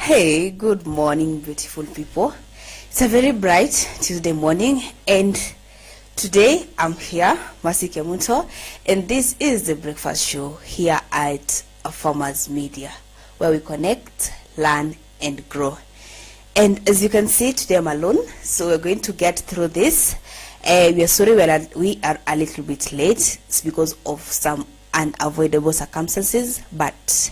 Hey, good morning, beautiful people. It's a very bright Tuesday morning, and today I'm here, Masi Kemunto, and this is the breakfast show here at AFarmers Media, where we connect, learn, and grow. And as you can see, today I'm alone, so we're going to get through this. We are sorry we are a little bit late. It's because of some unavoidable circumstances, but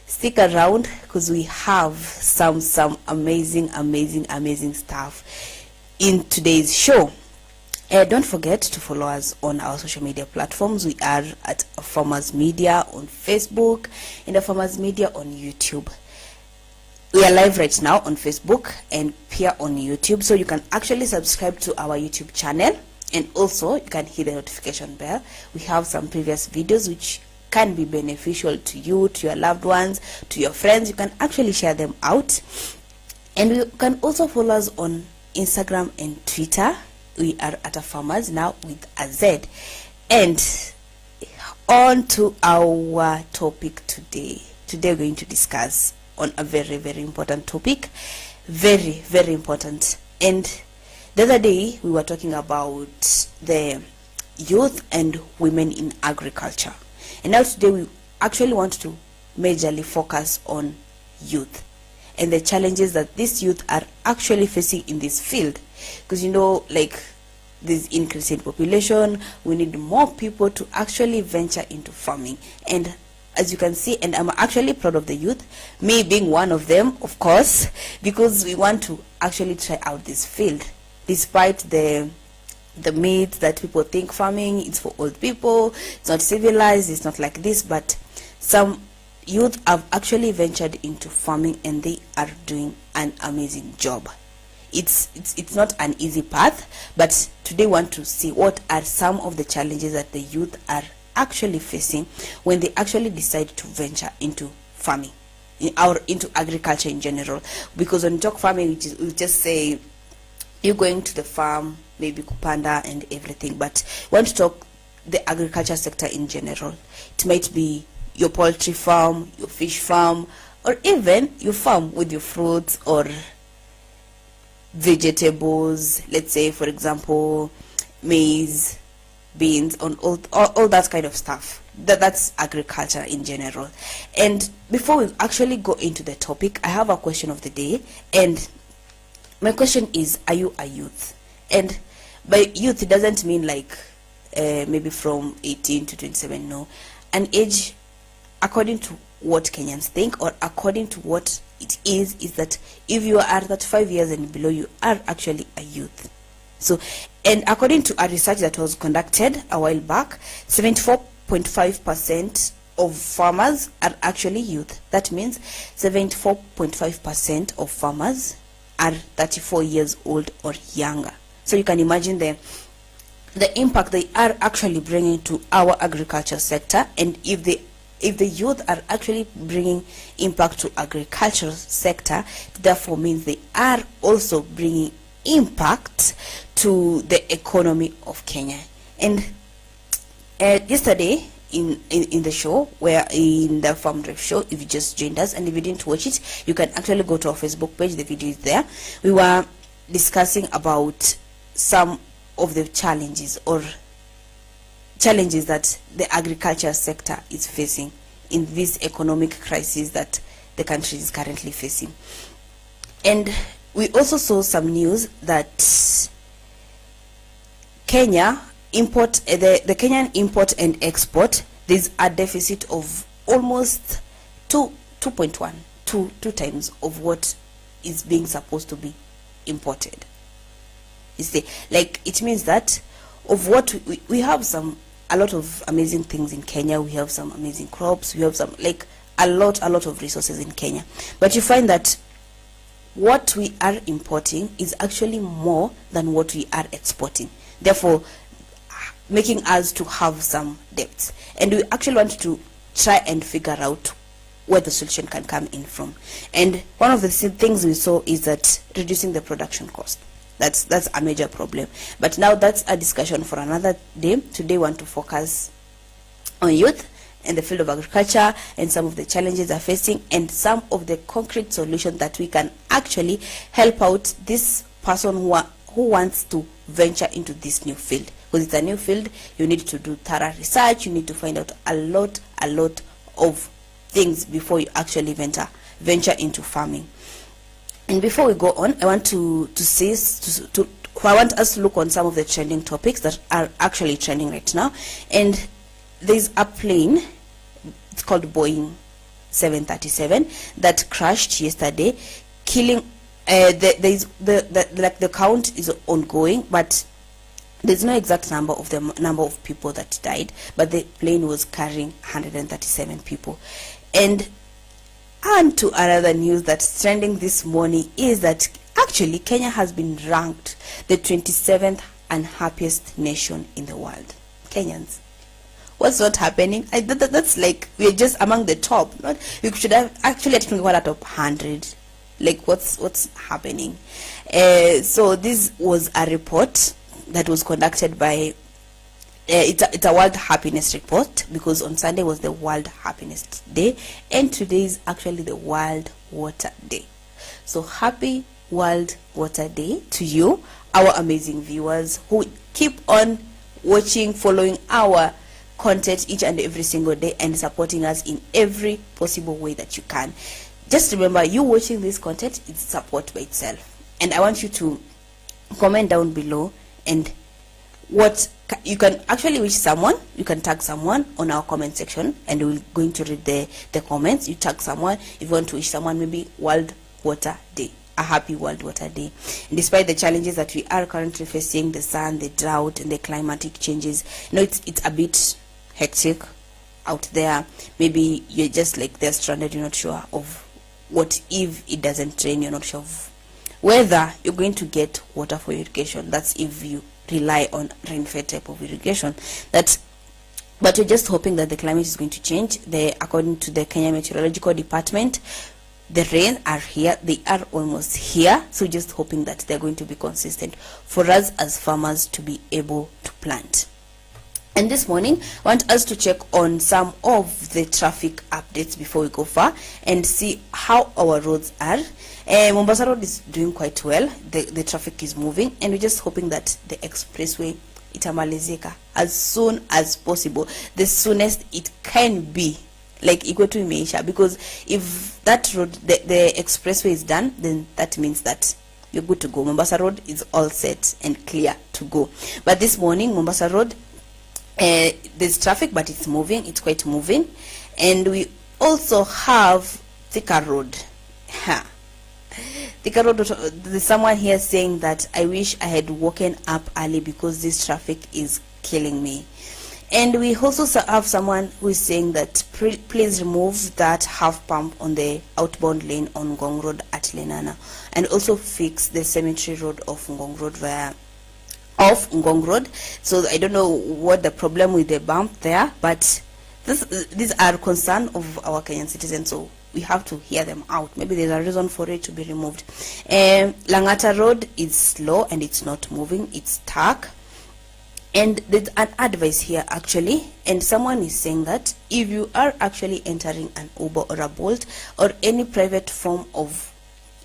stick around because we have some amazing stuff in today's show. Don't forget to follow us on our social media platforms. We are at AFarmers Media on Facebook and AFarmers Media on YouTube. We are live right now on Facebook and here on YouTube, so you can actually subscribe to our YouTube channel, and also you can hit the notification bell. We have some previous videos which can be beneficial to you, to your loved ones, to your friends. You can actually share them out, and you can also follow us on Instagram and Twitter. We are at AFarmers now with a Z. And on to our topic today. Today we're going to discuss on a very important topic, very important. And the other day we were talking about the youth and women in agriculture, and now today we actually want to majorly focus on youth and the challenges that these youth are actually facing in this field, because like this increase in population, we need more people to actually venture into farming. And as you can see, and I'm actually proud of the youth, me being one of them, of course, because we want to actually try out this field, despite the myth that people think farming is for old people, it's not civilized, it's not like this. But some youth have actually ventured into farming and they are doing an amazing job. It's not an easy path, but today we want to see what are some of the challenges that the youth are actually facing when they actually decide to venture into farming or into agriculture in general. Because when you talk farming, we just say you're going to the farm, maybe kupanda and everything, but we want to talk the agriculture sector in general. It might be your poultry farm, your fish farm, or even your farm with your fruits or vegetables. Let's say, for example, maize, beans, on all that kind of stuff. That's agriculture in general. And before we actually go into the topic, I have a question of the day, and my question is, are you a youth? And by youth, it doesn't mean like maybe from 18 to 27. No, an age according to what Kenyans think, or according to what it is that if you are 35 years and below, you are actually a youth. So, and according to a research that was conducted a while back, 74.5% of farmers are actually youth. That means 74.5% of farmers are 34 years old or younger. So you can imagine the impact they are actually bringing to our agriculture sector. And if the youth are actually bringing impact to agriculture sector, therefore means they are also bringing impact to the economy of Kenya. And yesterday in the show, where in the Farm Drive show, if you just joined us and if you didn't watch it, you can actually go to our Facebook page, the video is there. We were discussing about some of the challenges that the agriculture sector is facing in this economic crisis that the country is currently facing. And we also saw some news that the Kenyan import and export, there's a deficit of almost 2.1, two times of what is being supposed to be imported. You see, like, it means that of what we have a lot of amazing things in Kenya. We have some amazing crops, we have some, like, a lot of resources in Kenya, but you find that what we are importing is actually more than what we are exporting, therefore making us to have some debts. And we actually want to try and figure out where the solution can come in from. And one of the things we saw is that reducing the production cost. That's a major problem. But now that's a discussion for another day. Today we want to focus on youth in the field of agriculture and some of the challenges they're facing and some of the concrete solutions that we can actually help out this person who wants to venture into this new field. Because it's a new field, you need to do thorough research, you need to find out a lot of things before you actually venture into farming. And before we go on, I want I want us to look on some of the trending topics that are actually trending right now. And there's a plane, it's called Boeing 737, that crashed yesterday, killing. The count is ongoing, but there's no exact number of people that died. But the plane was carrying 137 people. And to another news that's trending this morning is that actually Kenya has been ranked the 27th unhappiest nation in the world. Kenyans, what's not happening? That's like we're just among the top. You should have actually taken one out of 100. Like what's happening? So this was a report that was conducted by it's a World Happiness report, because on Sunday was the World Happiness Day and today is actually the World Water Day. So happy World Water Day to you, our amazing viewers who keep on watching, following our content each and every single day and supporting us in every possible way that you can. Just remember, you watching this content is support by itself. And I want you to comment down below and what you can actually wish someone. You can tag someone on our comment section and we're going to read the comments. You tag someone if you want to wish someone maybe World Water Day, a happy World Water Day. And despite the challenges that we are currently facing, the sun, the drought and the climatic changes, it's a bit hectic out there. Maybe you're just like they're stranded, you're not sure of what if it doesn't rain, you're not sure of whether you're going to get water for irrigation. That's if you rely on rain-fed type of irrigation. But we're just hoping that the climate is going to change. According to the Kenya Meteorological Department, the rain are here, they are almost here, so just hoping that they're going to be consistent for us as farmers to be able to plant. And this morning, I want us to check on some of the traffic updates before we go far and see how our roads are. Mombasa Road is doing quite well. The traffic is moving, and we're just hoping that the expressway itamalizika as soon as possible, the soonest it can be, like Ikwetu imeisha, because if that road, the expressway is done, then that means that you're good to go. Mombasa Road is all set and clear to go. But this morning, Mombasa Road, there's traffic, but it's moving, it's quite moving. And we also have Thika Road. Thika Road, there's someone here saying that I wish I had woken up early because this traffic is killing me. And we also have someone who is saying that please remove that half pump on the outbound lane on Ngong Road at Lenana, and also fix the cemetery road of Ngong Road. So I don't know what the problem with the bump there, but these are concern of our Kenyan citizens, so we have to hear them out. Maybe there's a reason for it to be removed. Langata Road is slow and it's not moving, it's stuck. And there's an advice here actually, and someone is saying that if you are actually entering an Uber or a Bolt or any private form of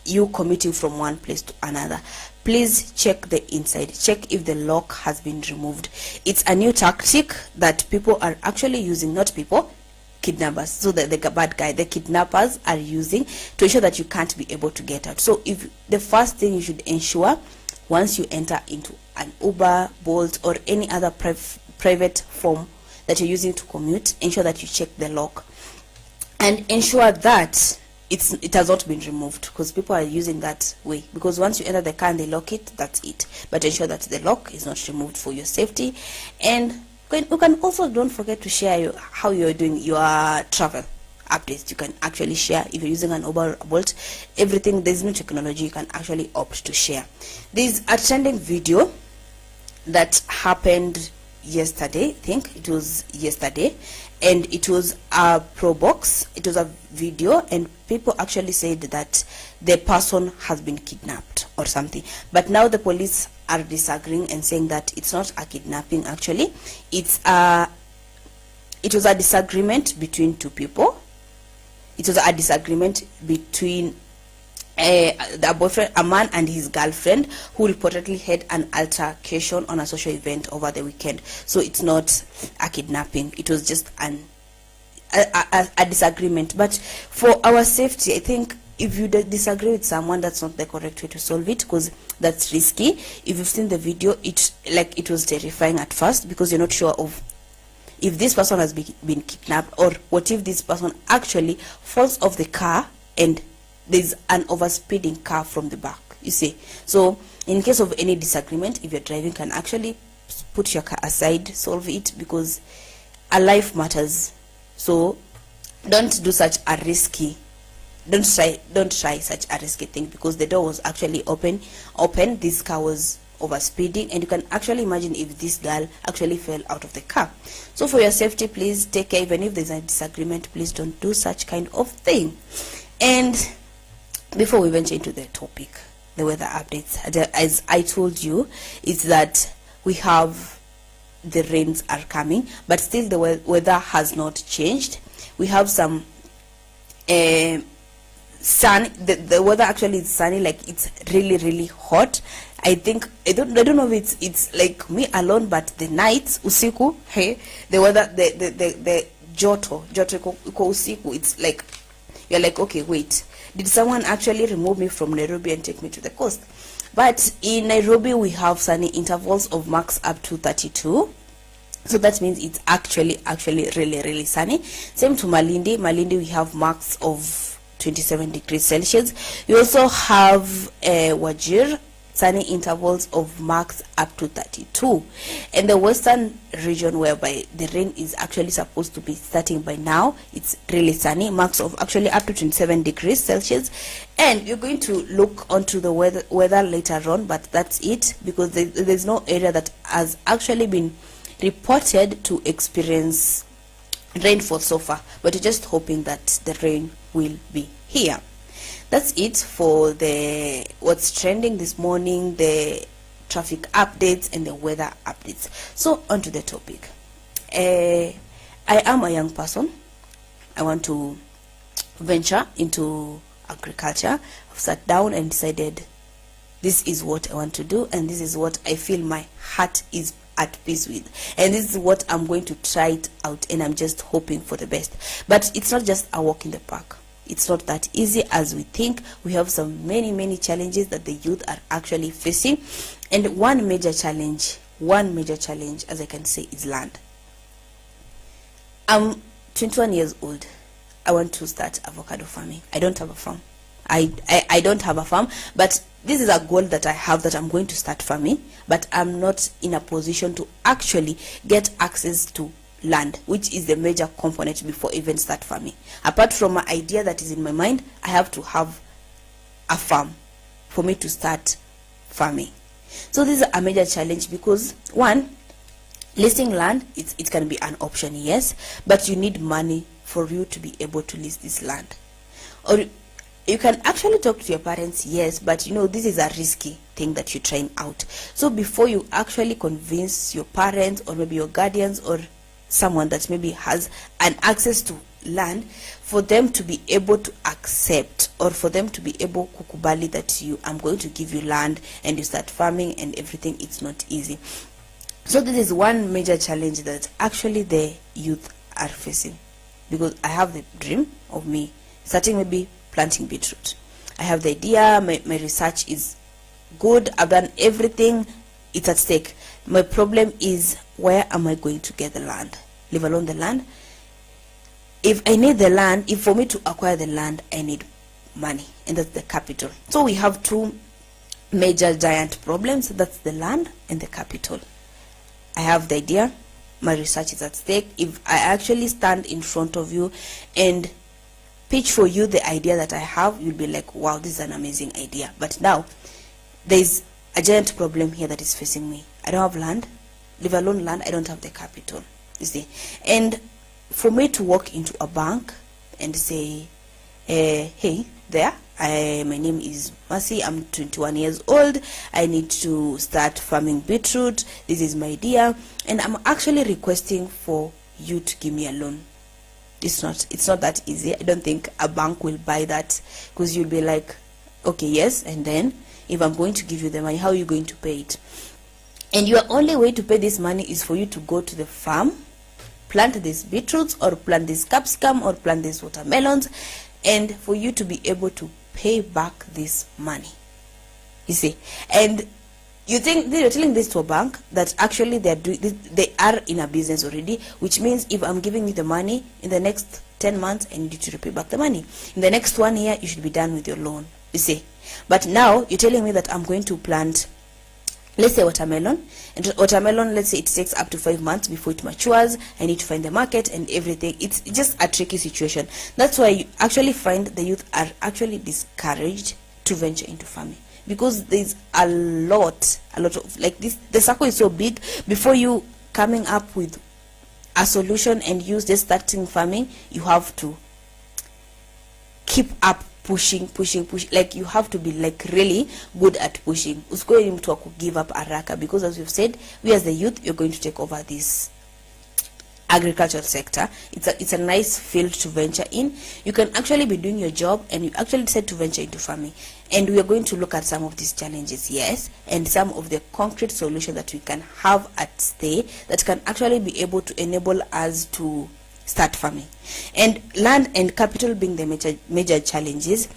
you commuting from one place to another, please check the inside, check if the lock has been removed. It's a new tactic that people are actually using, not people, kidnappers. So the bad guy, the kidnappers are using to ensure that you can't be able to get out. So if the first thing you should ensure once you enter into an Uber, Bolt or any other private form that you're using to commute, ensure that you check the lock and ensure that it has not been removed, because people are using that way, because once you enter the car and they lock it, that's it. But ensure that the lock is not removed for your safety. And you can also, don't forget to share how you're doing your travel updates. You can actually share if you're using an Uber or a Bolt, everything. There's new technology, you can actually opt to share. There's a trending video that happened yesterday, I think it was yesterday, and it was a pro box. It was a video, and people actually said that the person has been kidnapped or something, but now the police are disagreeing and saying that it's not a kidnapping, actually it's a it was a disagreement between two people. It was a disagreement between a boyfriend, a man and his girlfriend, who reportedly had an altercation on a social event over the weekend. So it's not a kidnapping, it was just a disagreement. But for our safety, I think if you disagree with someone, that's not the correct way to solve it, because that's risky. If you've seen the video, it was terrifying at first, because you're not sure of if this person has been kidnapped, or what if this person actually falls off the car and there's an overspeeding car from the back, you see. So in case of any disagreement, if you're driving, can actually put your car aside, solve it, because a life matters. So don't do such a risky, don't try such a risky thing, because the door was actually open. This car was overspeeding, and you can actually imagine if this girl actually fell out of the car. So for your safety, please take care. Even if there's a disagreement, please don't do such kind of thing. And before we venture into the topic, the weather updates, as I told you, is that we have the rains are coming, but still the weather has not changed. We have some sun. The weather actually is sunny, like it's really hot. I think I don't know if it's like me alone, but the nights usiku, hey, the weather, the joto iko usiku, it's like you're like, okay, wait, did someone actually remove me from Nairobi and take me to the coast? But in Nairobi we have sunny intervals of max up to 32. So that means it's actually really sunny. Same to Malindi we have max of 27 degrees Celsius. We also have Wajir, sunny intervals of max up to 32. And the western region, whereby the rain is actually supposed to be starting by now, it's really sunny, max of actually up to 27 degrees Celsius. And you're going to look onto the weather later on, but that's it, because there's no area that has actually been reported to experience rainfall so far, but we're just hoping that the rain will be here. That's it for the what's trending this morning, the traffic updates and the weather updates. So on to the topic. I am a young person. I want to venture into agriculture. I've sat down and decided this is what I want to do, and this is what I feel my heart is at peace with, and this is what I'm going to try it out, and I'm just hoping for the best. But it's not just a walk in the park. It's not that easy as we think. We have some many challenges that the youth are actually facing, and one major challenge, as I can say, is land. I'm 21 years old. I want to start avocado farming. I don't have a farm. I don't have a farm, but this is a goal that I have, that I'm going to start farming, but I'm not in a position to actually get access to land, which is the major component before even start farming. Apart from my idea that is in my mind, I have to have a farm for me to start farming. So this is a major challenge, because one, listing land, it can be an option, yes, but you need money for you to be able to list this land. Or you can actually talk to your parents, yes, but you know, this is a risky thing that you're trying out. So before you actually convince your parents, or maybe your guardians, or someone that maybe has an access to land, for them to be able to accept, or for them to be able kukubali that I'm going to give you land and you start farming and everything, it's not easy. So this is one major challenge that actually the youth are facing, because I have the dream of me starting maybe planting beetroot. I have the idea, my research is good, I've done everything, it's at stake. My problem is, where am I going to get the land, leave alone the land? If I need the land, if for me to acquire the land, I need money, and that's the capital. So we have two major giant problems, that's the land and the capital. I have the idea, my research is at stake. If I actually stand in front of you and pitch for you the idea that I have, you'll be like, wow, this is an amazing idea. But now there's a giant problem here that is facing me. I don't have land, leave alone land, I don't have the capital, you see. And for me to walk into a bank and say, hey there, my name is Mercy, I'm 21 years old, I need to start farming beetroot, this is my idea, and I'm actually requesting for you to give me a loan. It's not that easy. I don't think a bank will buy that, because you'll be like, okay, yes, and then if I'm going to give you the money, how are you going to pay it? And your only way to pay this money is for you to go to the farm, plant these beetroots or plant this capsicum or plant these watermelons, and for you to be able to pay back this money. You see, and you think they're telling this to a bank that actually they are in a business already, which means if I'm giving you the money in the next 10 months, I need you to repay back the money. In the next 1 year, you should be done with your loan. You see, but now you're telling me that I'm going to plant, let's say, watermelon, and watermelon, let's say it takes up to 5 months before it matures. I need to find the market and everything. It's just a tricky situation. That's why you actually find the youth are actually discouraged to venture into farming, because there's a lot of, like, this, the circle is so big. Before you coming up with a solution and use just starting farming, you have to keep up pushing. Like, you have to be like really good at pushing. Usikue ni mtu wa give up haraka, because as we've said, we as the youth, you're going to take over this agricultural sector. It's a nice field to venture in. You can actually be doing your job and you actually decide to venture into farming, and we are going to look at some of these challenges, yes, and some of the concrete solutions that we can have at stay that can actually be able to enable us to start farming. And land and capital being the major challenges,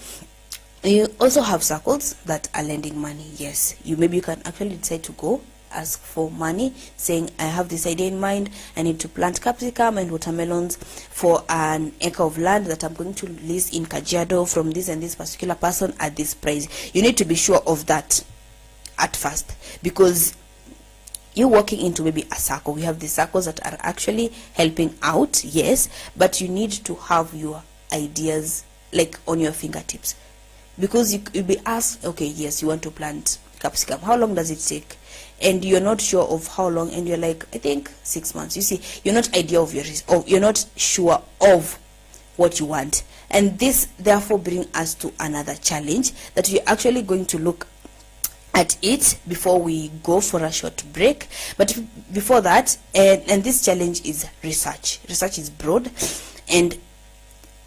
you also have circles that are lending money. Yes, maybe you can actually decide to go ask for money, saying, I have this idea in mind, I need to plant capsicum and watermelons for an acre of land that I'm going to lease in Kajiado from this and this particular person at this price. You need to be sure of that at first, because you're walking into maybe a circle. We have the circles that are actually helping out, yes, but you need to have your ideas like on your fingertips, because you'll be asked, okay, yes, you want to plant capsicum, how long does it take? And you're not sure of how long, and you're like, I think 6 months. You see, you're not you're not sure of what you want. And this therefore brings us to another challenge that we're actually going to look at it before we go for a short break. But before that, and this challenge is research. Research is broad, and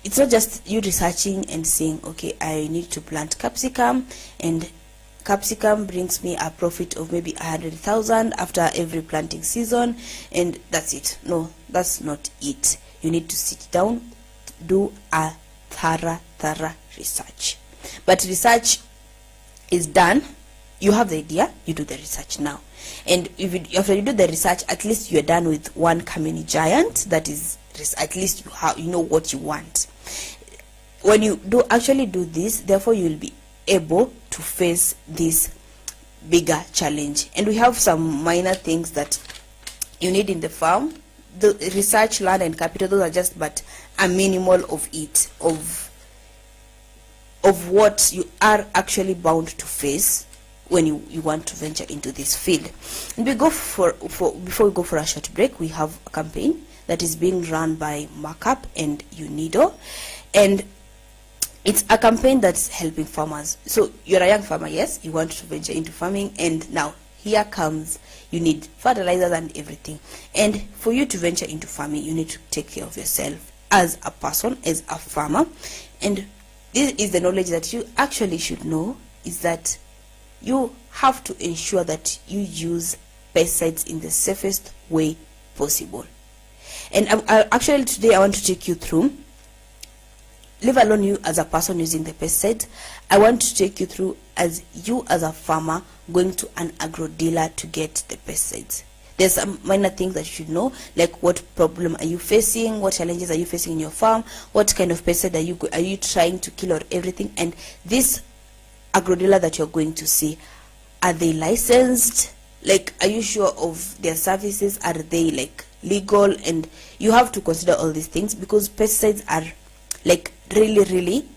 it's not just you researching and saying, okay, I need to plant capsicum, and capsicum brings me a profit of maybe 100,000 after every planting season, and that's it. No, that's not it. You need to sit down, do a thorough research. But research is done. You have the idea, you do the research now. And after you do the research, at least you're done with one community giant. That is, at least you know what you want. When you actually do this, therefore you'll be able to face this bigger challenge. And we have some minor things that you need in the farm. The research, land and capital, those are just but a minimal of it, of what you are actually bound to face when you want to venture into this field. And before we go for a short break, we have a campaign that is being run by Markup and UNIDO, and it's a campaign that's helping farmers. So you're a young farmer, yes, you want to venture into farming, and now here comes, you need fertilizers and everything. And for you to venture into farming, you need to take care of yourself as a person, as a farmer. And this is the knowledge that you actually should know, is that you have to ensure that you use pesticides in the safest way possible. And actually today I want to take you through, leave alone you as a person using the pesticides, I want to take you through as you as a farmer going to an agro dealer to get the pesticides. There's some minor things that you should know, like what problem are you facing, what challenges are you facing in your farm, what kind of pesticide are you trying to kill or everything. And this agro dealer that you're going to see, are they licensed? Like, are you sure of their services? Are they like legal? And you have to consider all these things, because pesticides are like really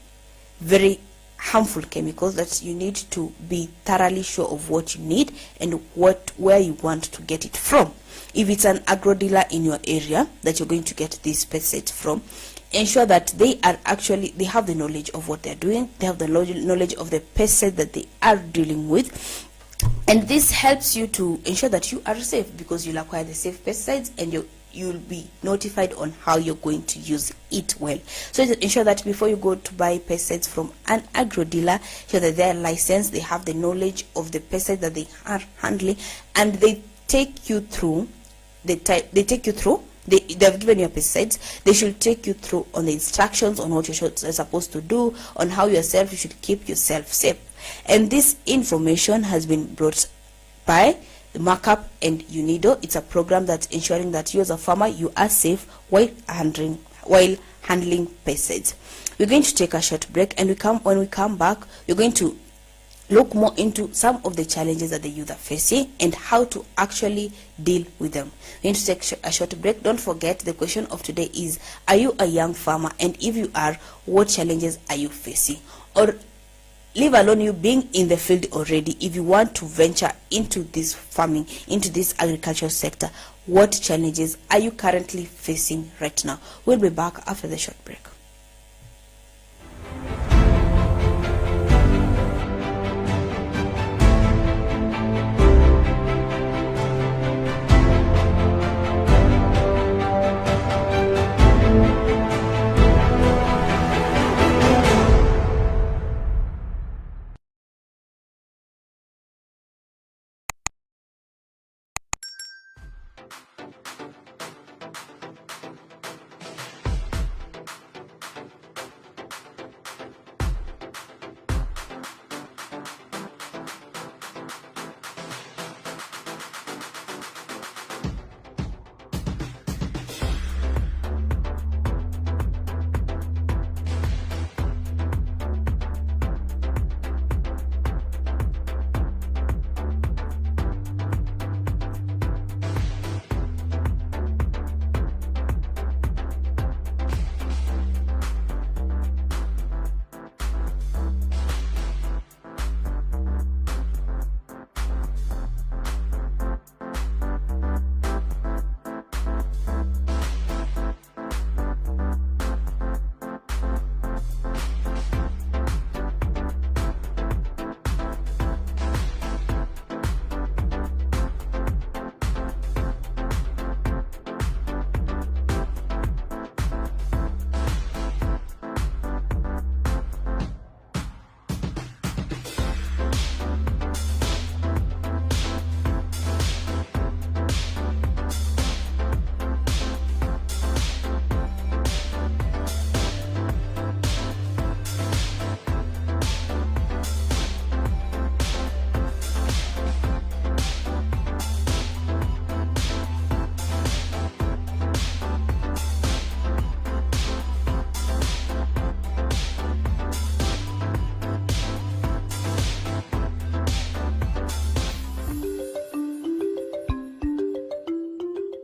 very harmful chemicals that you need to be thoroughly sure of what you need and where you want to get it from. If it's an agro dealer in your area that you're going to get these pesticides from, ensure that they have the knowledge of what they're doing, they have the knowledge of the pesticide that they are dealing with. And this helps you to ensure that you are safe, because you'll acquire the safe pesticides and you'll be notified on how you're going to use it well. So ensure that before you go to buy pesticides from an agro dealer, ensure that they're licensed, they have the knowledge of the pesticides that they are handling, and they take you through they've given you pesticides. They should take you through on the instructions on what you're supposed to do, on how you should keep yourself safe. And this information has been brought by the Markup and UNIDO. It's a program that's ensuring that you as a farmer, you are safe while handling pesticides. We're going to take a short break, and when we come back, we're going to look more into some of the challenges that the youth are facing and how to actually deal with them. We need to take a short break. Don't forget, the question of today is, are you a young farmer? And if you are, what challenges are you facing? Or leave alone you being in the field already, if you want to venture into this farming, into this agricultural sector, what challenges are you currently facing right now? We'll be back after the short break.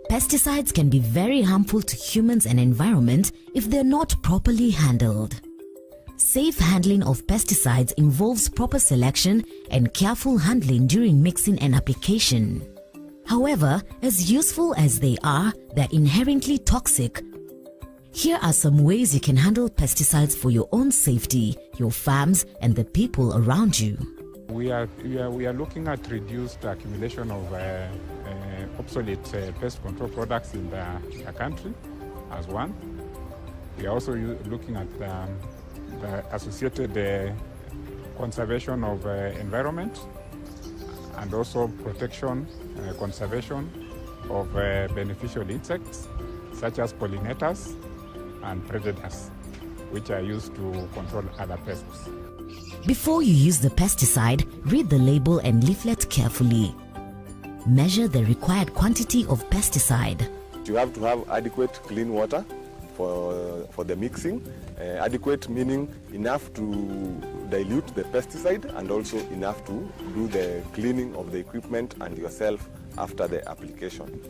Pesticides can be very harmful to humans and environment if they're not properly handled. Safe handling of pesticides involves proper selection and careful handling during mixing and application. However, as useful as they are, they're inherently toxic. Here are some ways you can handle pesticides for your own safety, your farms, and the people around you. We are looking at reduced accumulation of obsolete pest control products in the country as one. We are also looking at the associated conservation of environment, and also protection, conservation of beneficial insects such as pollinators and predators, which are used to control other pests. Before you use the pesticide, read the label and leaflet carefully. Measure the required quantity of pesticide. You have to have adequate clean water for the mixing. Adequate meaning enough to dilute the pesticide and also enough to do the cleaning of the equipment and yourself after the application.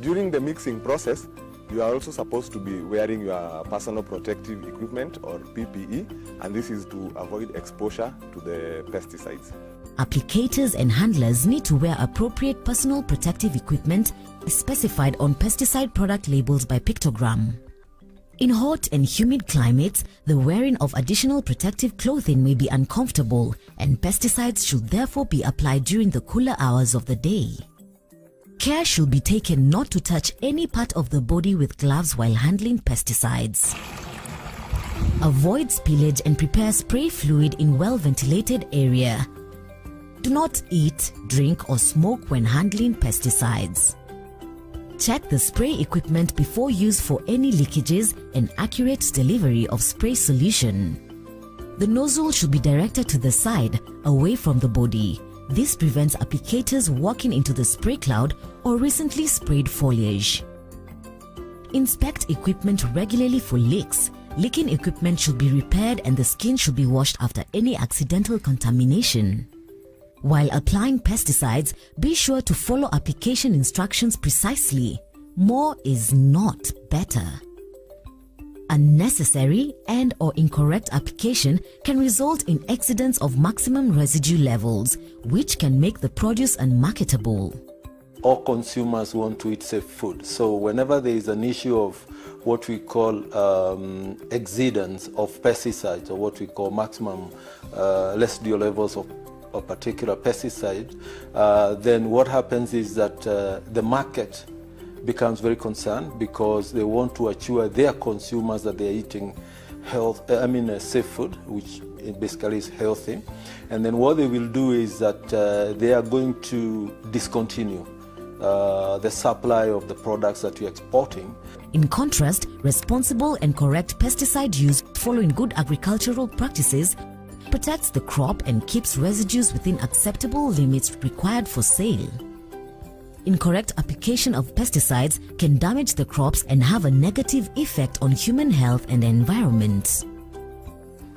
During the mixing process, you are also supposed to be wearing your personal protective equipment or PPE, and this is to avoid exposure to the pesticides. Applicators and handlers need to wear appropriate personal protective equipment specified on pesticide product labels by pictogram. In hot and humid climates, the wearing of additional protective clothing may be uncomfortable, and pesticides should therefore be applied during the cooler hours of the day. Care should be taken not to touch any part of the body with gloves while handling pesticides. Avoid spillage and prepare spray fluid in well-ventilated area. Do not eat, drink or smoke when handling pesticides. Check the spray equipment before use for any leakages and accurate delivery of spray solution. The nozzle should be directed to the side, away from the body. This prevents applicators walking into the spray cloud or recently sprayed foliage. Inspect equipment regularly for leaks. Leaking equipment should be repaired and the skin should be washed after any accidental contamination. While applying pesticides, be sure to follow application instructions precisely. More is not better. Unnecessary and/or incorrect application can result in exceedance of maximum residue levels, which can make the produce unmarketable. All consumers want to eat safe food. So whenever there is an issue of what we call exceedance of pesticides, or what we call maximum residual levels of a particular pesticide, then what happens is that the market becomes very concerned, because they want to assure their consumers that they are eating safe food, which basically is healthy. And then what they will do is that they are going to discontinue the supply of the products that you're exporting. In contrast, responsible and correct pesticide use following good agricultural practices protects the crop and keeps residues within acceptable limits required for sale. Incorrect application of pesticides can damage the crops and have a negative effect on human health and the environment.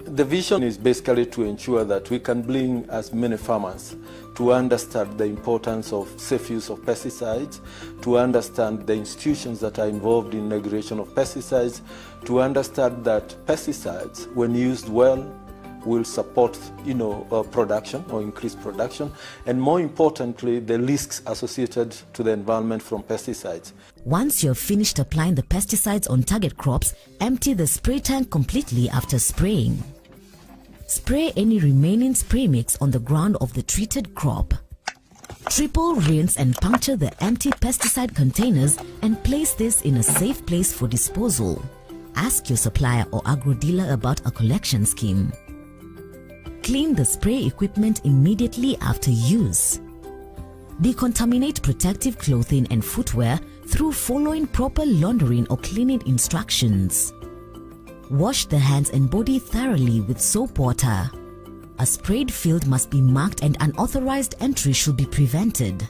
The vision is basically to ensure that we can bring as many farmers to understand the importance of safe use of pesticides, to understand the institutions that are involved in regulation of pesticides, to understand that pesticides, when used well, will support production or increased production, and more importantly, the risks associated to the environment from pesticides. Once you've finished applying the pesticides on target crops, empty the spray tank completely after spraying. Spray any remaining spray mix on the ground of the treated crop. Triple rinse and puncture the empty pesticide containers and place this in a safe place for disposal. Ask your supplier or agro dealer about a collection scheme. Clean the spray equipment immediately after use. Decontaminate protective clothing and footwear through following proper laundering or cleaning instructions. Wash the hands and body thoroughly with soap water. A sprayed field must be marked and unauthorized entry should be prevented.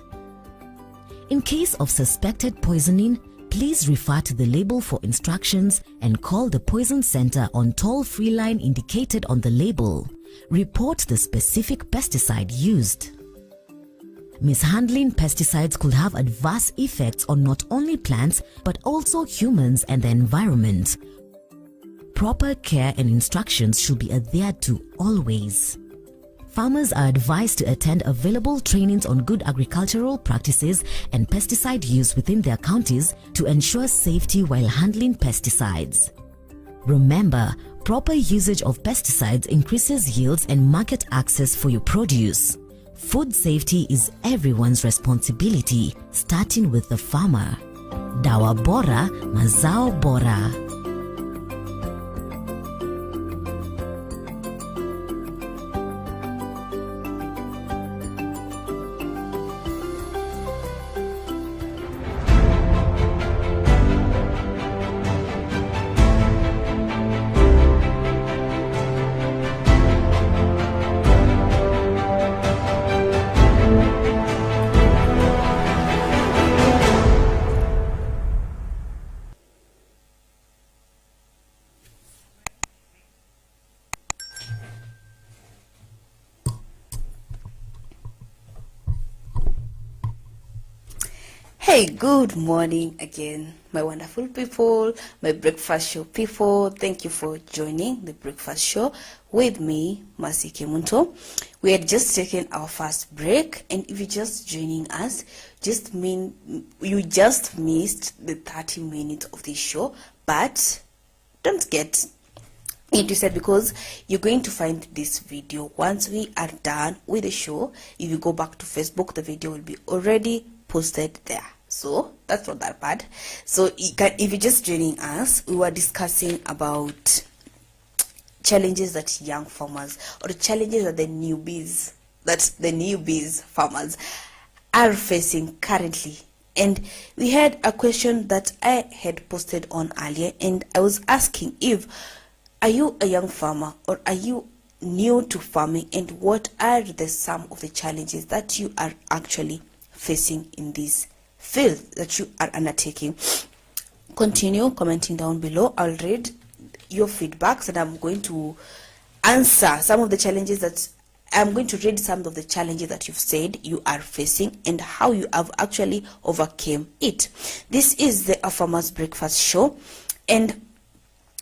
In case of suspected poisoning, please refer to the label for instructions and call the poison center on toll-free line indicated on the label. Report the specific pesticide used. Mishandling pesticides could have adverse effects on not only plants but also humans and the environment. Proper care and instructions should be adhered to always. Farmers are advised to attend available trainings on good agricultural practices and pesticide use within their counties to ensure safety while handling pesticides. Remember, proper usage of pesticides increases yields and market access for your produce. Food safety is everyone's responsibility, starting with the farmer. Dawa bora, mazao bora. Hey, good morning again, my wonderful people, my breakfast show people. Thank you for joining the breakfast show with me, Masi Kemunto. We had just taken our first break, and if you're just joining us, you just missed the 30 minutes of the show. But don't get interested, because you're going to find this video once we are done with the show. If you go back to Facebook, the video will be already posted there. So that's not that bad. So if you're just joining us, we were discussing about challenges that young farmers, or challenges that the newbies farmers are facing currently. And we had a question that I had posted on earlier, and I was asking, if are you a young farmer or are you new to farming, and what are some of the challenges that you are actually facing in this field that you are undertaking? Continue commenting down below. I'll read your feedbacks, and I'm going to answer some of the challenges that I'm going to read some of the challenges that you've said you are facing and how you have actually overcame it. This is the AFarmers Breakfast Show, and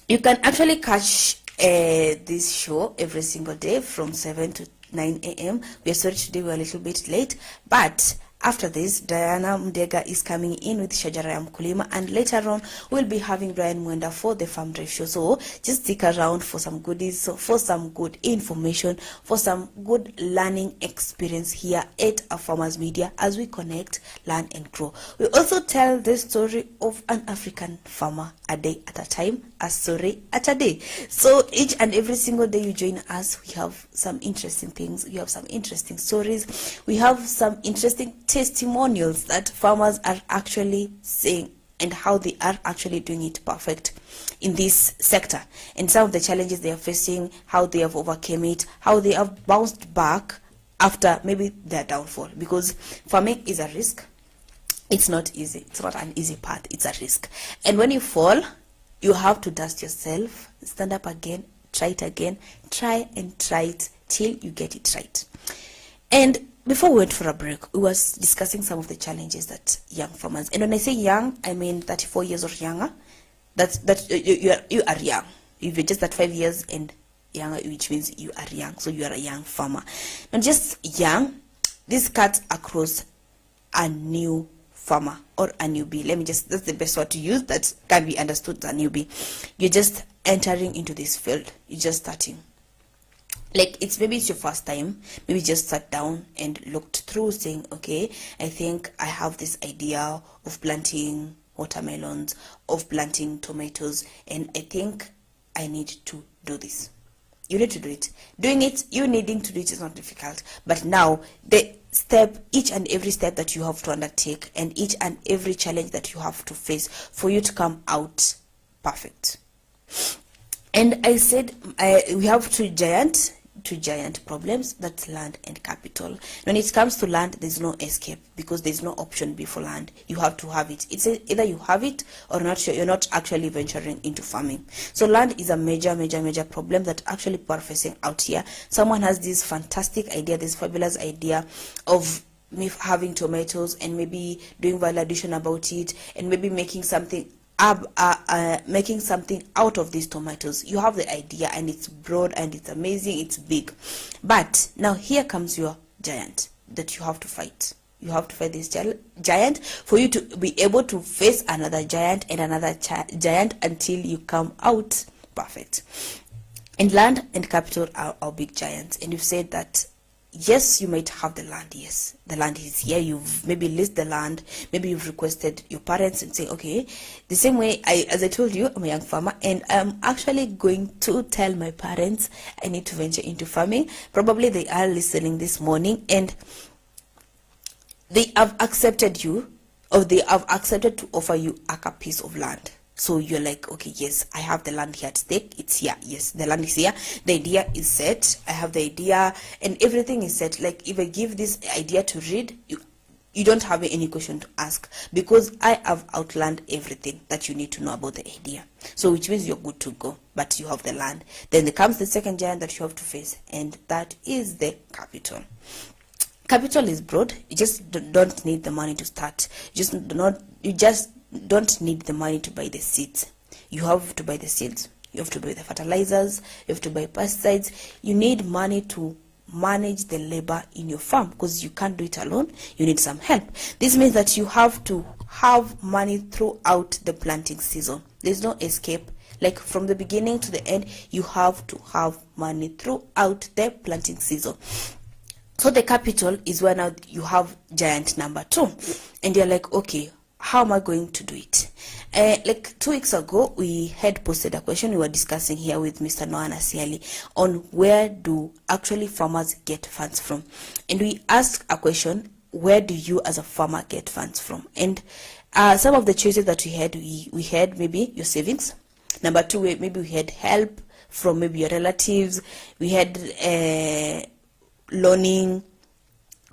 you can actually catch this show every single day from 7 to 9 a.m. We are sorry today we're a little bit late, but after this, Diana Mdega is coming in with Shajara ya Mkulima, and later on we'll be having Brian Mwenda for the Farm Drive Show. So just stick around for some goodies, for some good information, for some good learning experience here at AFarmers Media as we connect, learn and grow. We also tell the story of an African farmer a day at a time, a story at a day. So each and every single day you join us, we have some interesting things, we have some interesting stories, we have some interesting testimonials that farmers are actually saying and how they are actually doing it perfect in this sector, and some of the challenges they are facing, how they have overcome it, how they have bounced back after maybe their downfall, because farming is a risk. It's not easy. It's not an easy path. It's a risk. And when you fall, you have to dust yourself, stand up again, try it again, try it till you get it right. And before we went for a break, we was discussing some of the challenges that young farmers, and when I say young, I mean 34 years or younger. You are young. If you're just at 5 years and younger, which means you are young. So you are a young farmer. Not just young. This cuts across a new farmer or a newbie. That's the best word to use that can be understood as a newbie. You're just entering into this field. You're just starting. Like maybe it's your first time, maybe just sat down and looked through saying, okay, I think I have this idea of planting watermelons, of planting tomatoes, and I think I need to do this. You need to do it. You needing to do it is not difficult. But now, each and every step that you have to undertake, and each and every challenge that you have to face for you to come out perfect. And I said we have two giant problems, that's land and capital. When it comes to land, there's no escape, because there's no option B for land. You have to have it. It's either you have it or not. You're not actually venturing into farming. So land is a major problem that actually people are facing out here. Someone has this fantastic idea, this fabulous idea of me having tomatoes and maybe doing validation about it, and maybe making something out of these tomatoes. You have the idea, and it's broad and it's amazing, it's big. But now here comes your giant that you have to fight. You have to fight this giant for you to be able to face another giant and another giant until you come out perfect. And land and capital are our big giants. And you've said that yes, you might have the land. Yes, the land is here. You've maybe leased the land. Maybe you've requested your parents and say, okay, the same way as I told you, I'm a young farmer, and I'm actually going to tell my parents I need to venture into farming. Probably they are listening this morning, and they have accepted you, or they have accepted to offer you a piece of land. So you're like, okay, yes, I have the land here at stake. It's here. Yes, the land is here. The idea is set. I have the idea and everything is set. Like if I give this idea to read, you don't have any question to ask, because I have outlined everything that you need to know about the idea. So which means you're good to go, but you have the land. Then there comes the second giant that you have to face, and that is the capital. Capital is broad. You just don't need the money to start. You just don't need the money to buy the seeds. You have to buy the seeds. You have to buy the fertilizers. You have to buy pesticides. You need money to manage the labor in your farm, because you can't do it alone. You need some help. This means that you have to have money throughout the planting season. There's no escape. Like from the beginning to the end, you have to have money throughout the planting season. So the capital is where now you have giant number 2, and you're like, okay, how am I going to do it? Like 2 weeks ago, we had posted a question we were discussing here with Mr. Noah Nasiali on where do actually farmers get funds from. And we asked a question, where do you as a farmer get funds from? And some of the choices that we had maybe your savings. Number 2, maybe we had help from maybe your relatives. We had loaning.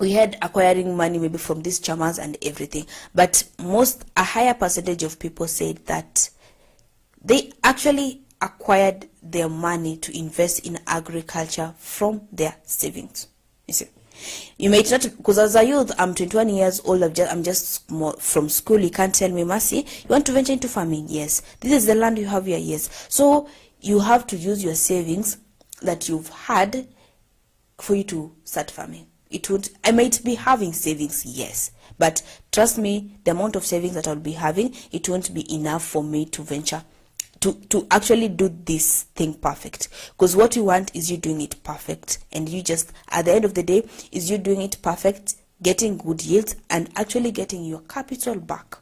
We had acquiring money maybe from these chamas and everything. But a higher percentage of people said that they actually acquired their money to invest in agriculture from their savings. You see, you may not, because as a youth, I'm 21 years old, I'm just from school. You can't tell me, Mercy, you want to venture into farming? Yes. This is the land you have here? Yes. So you have to use your savings that you've had for you to start farming. I might be having savings, yes, but trust me, the amount of savings that I'll be having, it won't be enough for me to venture to actually do this thing perfect. Because what you want is you doing it perfect, and you just, at the end of the day, is you doing it perfect, getting good yields, and actually getting your capital back.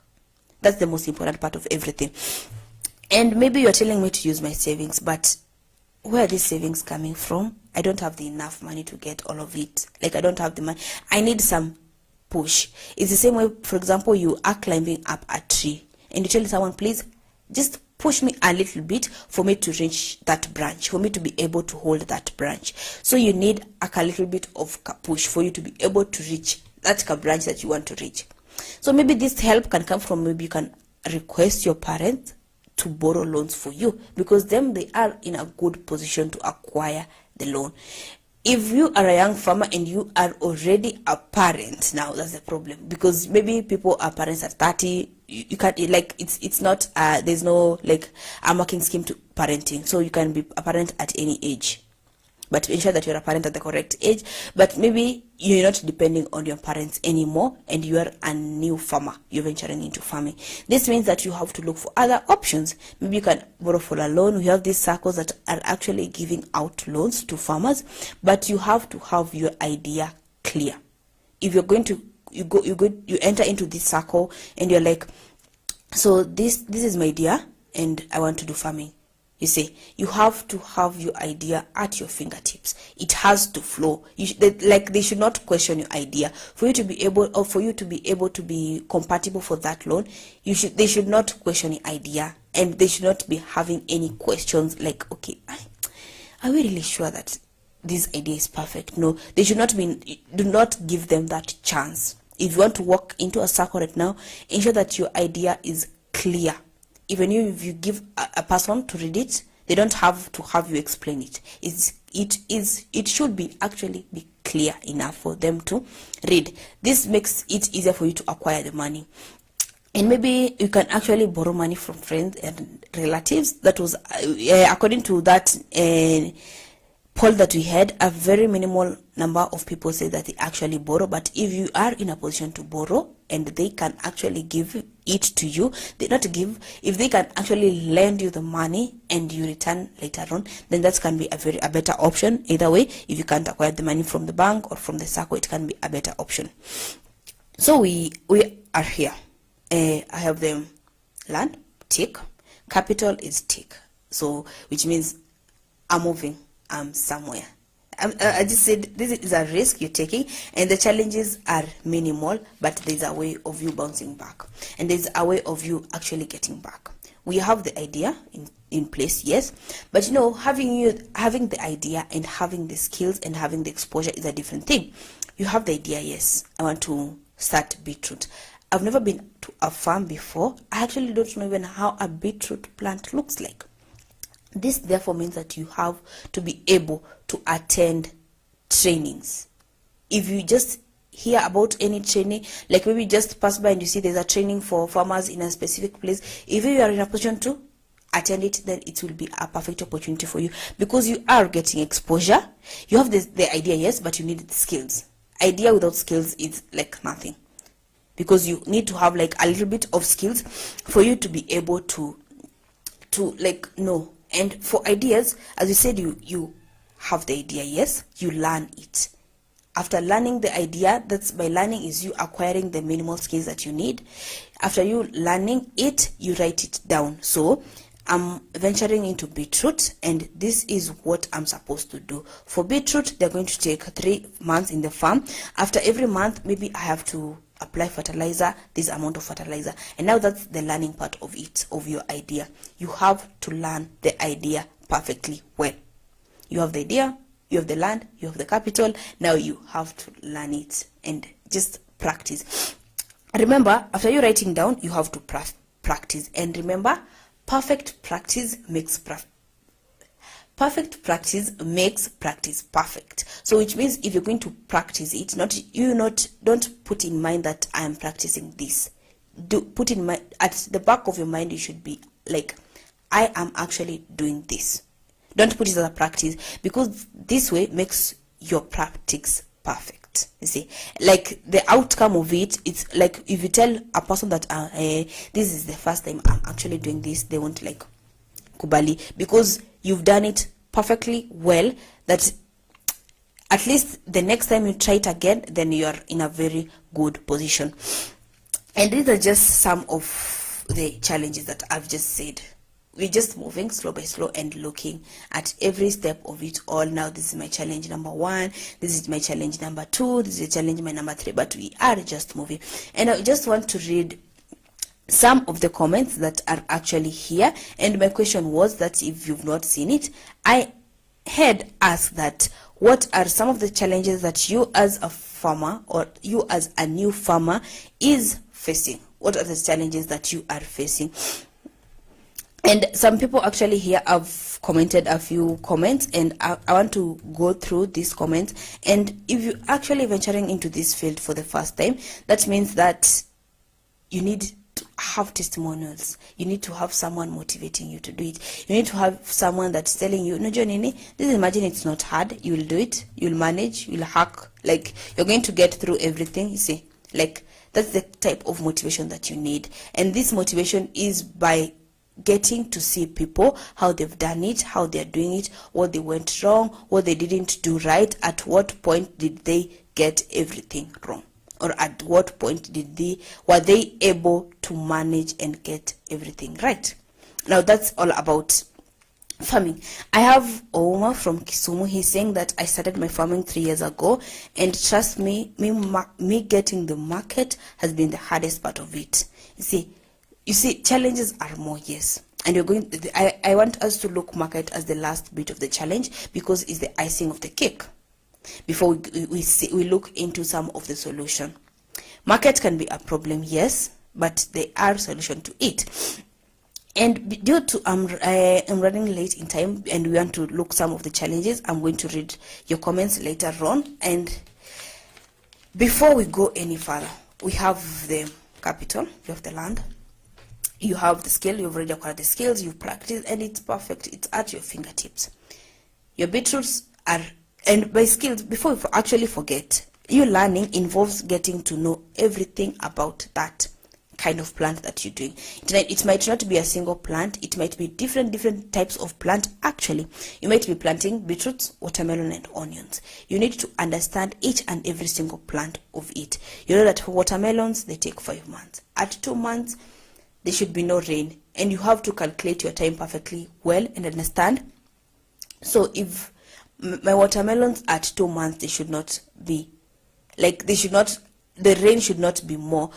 That's the most important part of everything. And maybe you're telling me to use my savings, but where are these savings coming from? I don't have the enough money to get all of it. Like, I don't have the money. I need some push. It's the same way, for example, you are climbing up a tree and you tell someone, please just push me a little bit for me to reach that branch, for me to be able to hold that branch. So you need a little bit of push for you to be able to reach that branch that you want to reach. So maybe this help can come from, maybe you can request your parents to borrow loans for you, because then they are in a good position to acquire the loan. If you are a young farmer and you are already a parent, now that's the problem, because maybe people are parents at 30. You can't, like, it's not there's no like a marking scheme to parenting, so you can be a parent at any age, but ensure that you're a parent at the correct age. But maybe you're not depending on your parents anymore and you are a new farmer, you're venturing into farming. This means that you have to look for other options. Maybe you can borrow for a loan. We have these circles that are actually giving out loans to farmers, but you have to have your idea clear. If you're going to you enter into this circle and you're like, so this is my idea and I want to do farming. You see, you have to have your idea at your fingertips. It has to flow. They should not question your idea. For you to be able, or for you to be able to be compatible for that loan, they should not question your idea, and they should not be having any questions like, okay, are we really sure that this idea is perfect? No, they should not be. Do not give them that chance. If you want to walk into a circle right now, ensure that your idea is clear. Even if you give a person to read it, they don't have to have you explain it. It should be actually be clear enough for them to read. This makes it easier for you to acquire the money. And maybe you can actually borrow money from friends and relatives. That was according to that poll that we had, a very minimal number of people say that they actually borrow. But if you are in a position to borrow and they can actually give it to you, if they can actually lend you the money and you return later on, then that can be a better option. Either way, if you can't acquire the money from the bank or from the circle, it can be a better option. So we are here. I have the land, tick. Capital is tick. So which means I'm moving. Somewhere. I just said this is a risk you're taking, and the challenges are minimal, but there's a way of you bouncing back, and there's a way of you actually getting back. We have the idea in place, yes, but you know, having the idea and having the skills and having the exposure is a different thing. You have the idea, yes, I want to start beetroot. I've never been to a farm before. I actually don't know even how a beetroot plant looks like. This therefore means that you have to be able to attend trainings. If you just hear about any training, like maybe just pass by and you see there's a training for farmers in a specific place, if you are in a position to attend it, then it will be a perfect opportunity for you, because you are getting exposure. You have the idea, yes, but you need the skills. Idea without skills is like nothing, because you need to have like a little bit of skills for you to be able to like know. And for ideas, as you said, you have the idea, yes, you learn it. after learning the idea, that's by learning is you acquiring the minimal skills that you need. After you learning it, you write it down. So I'm venturing into beetroot, and this is what I'm supposed to do. For beetroot, they're going to take 3 months in the farm. After every month, maybe I have to apply fertilizer, this amount of fertilizer. And now that's the learning part of it, of your idea. You have to learn the idea perfectly well. You have the idea, you have the land, you have the capital. Now you have to learn it and just practice. Remember, after you're writing down, you have to practice. And remember, perfect practice makes practice perfect. So which means if you're going to practice it, don't put in mind that I am practicing this. Put in mind, at the back of your mind, you should be like, I am actually doing this. Don't put it as a practice, because this way makes your practice perfect. You see, like the outcome of it, it's like if you tell a person that this is the first time I'm actually doing this, they won't like kubali, because you've done it perfectly well, that at least the next time you try it again, then you are in a very good position. And these are just some of the challenges that I've just said. We're just moving slow by slow and looking at every step of it all. Now this is my challenge number 1, this is my challenge number 2, this is challenge my number 3, but we are just moving. And I just want to read some of the comments that are actually here. And my question was that if you've not seen it, I had asked that what are some of the challenges that you as a farmer or you as a new farmer is facing? What are the challenges that you are facing? And some people actually here have commented a few comments, and I want to go through these comments. And if you're actually venturing into this field for the first time, that means that you need to have testimonials. You need to have someone motivating you to do it. You need to have someone that's telling you, no, Johnny, this, imagine it's not hard. You will do it. You'll manage. You'll hack. Like, you're going to get through everything. You see, like, that's the type of motivation that you need. And this motivation is by getting to see people, how they've done it, how they're doing it, what they went wrong, what they didn't do right, at what point did they get everything wrong, or at what point were they able to manage and get everything right. Now that's all about farming. I have Oma from Kisumu. He's saying that I started my farming 3 years ago, and trust me, me getting the market has been the hardest part of it. You see, challenges are more, yes. And you're going. I want us to look market as the last bit of the challenge, because it's the icing of the cake. Before we look into some of the solution. Market can be a problem, yes, but there are solutions to it. And due to I'm running late in time, and we want to look some of the challenges, I'm going to read your comments later on. And before we go any further, we have the capital, we have the land. You have the skill, you've already acquired the skills, you've practiced, and it's perfect. It's at your fingertips. Your beetroots are, and by skills, before you actually forget, your learning involves getting to know everything about that kind of plant that you're doing. It might not be a single plant, it might be different types of plant. Actually, you might be planting beetroots, watermelon, and onions. You need to understand each and every single plant of it. You know that for watermelons, they take 5 months. At 2 months, there should be no rain, and you have to calculate your time perfectly well and understand. So if my watermelons at 2 months, they should not be like, the rain should not be more.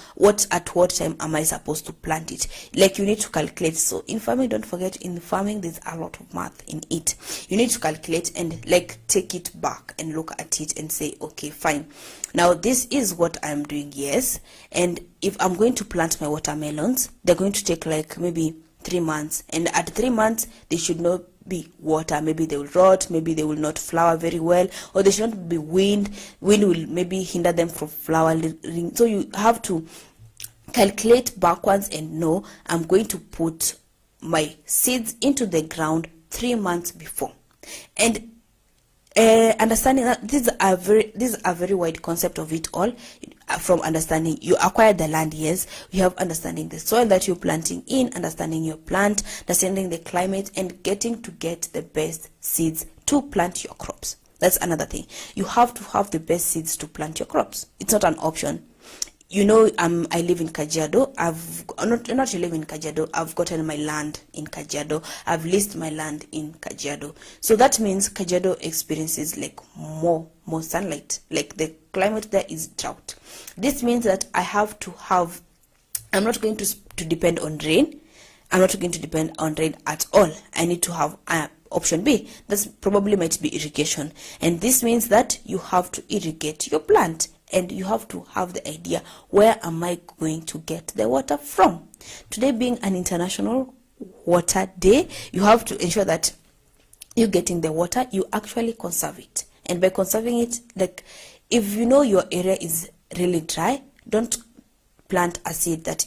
At what time am I supposed to plant it? Like, you need to calculate. So in farming, don't forget, in farming there's a lot of math in it. You need to calculate and like take it back and look at it and say, okay, fine, now this is what I'm doing, yes. And if I'm going to plant my watermelons, they're going to take like maybe 3 months, and at 3 months they should not be water. Maybe they will rot, maybe they will not flower very well, or there should not be wind will maybe hinder them from flowering. So you have to calculate backwards and know, I'm going to put my seeds into the ground 3 months before. And understanding that this is a very wide concept of it all. From understanding, you acquire the land, yes, you have understanding the soil that you're planting in, understanding your plant, understanding the climate, and getting to get the best seeds to plant your crops. That's another thing. You have to have the best seeds to plant your crops. It's not an option. You know, I live in Kajiado. I've not live in Kajiado. I've gotten my land in Kajiado. I've leased my land in Kajiado. So that means Kajiado experiences like more sunlight. Like the climate there is drought. This means that I have to have. I'm not going to depend on rain. I'm not going to depend on rain at all. I need to have option B. That's probably might be irrigation, and this means that you have to irrigate your plant. And you have to have the idea, where am I going to get the water from? Today being an International Water Day, you have to ensure that you're getting the water, you actually conserve it. And by conserving it, like if you know your area is really dry, don't plant a seed that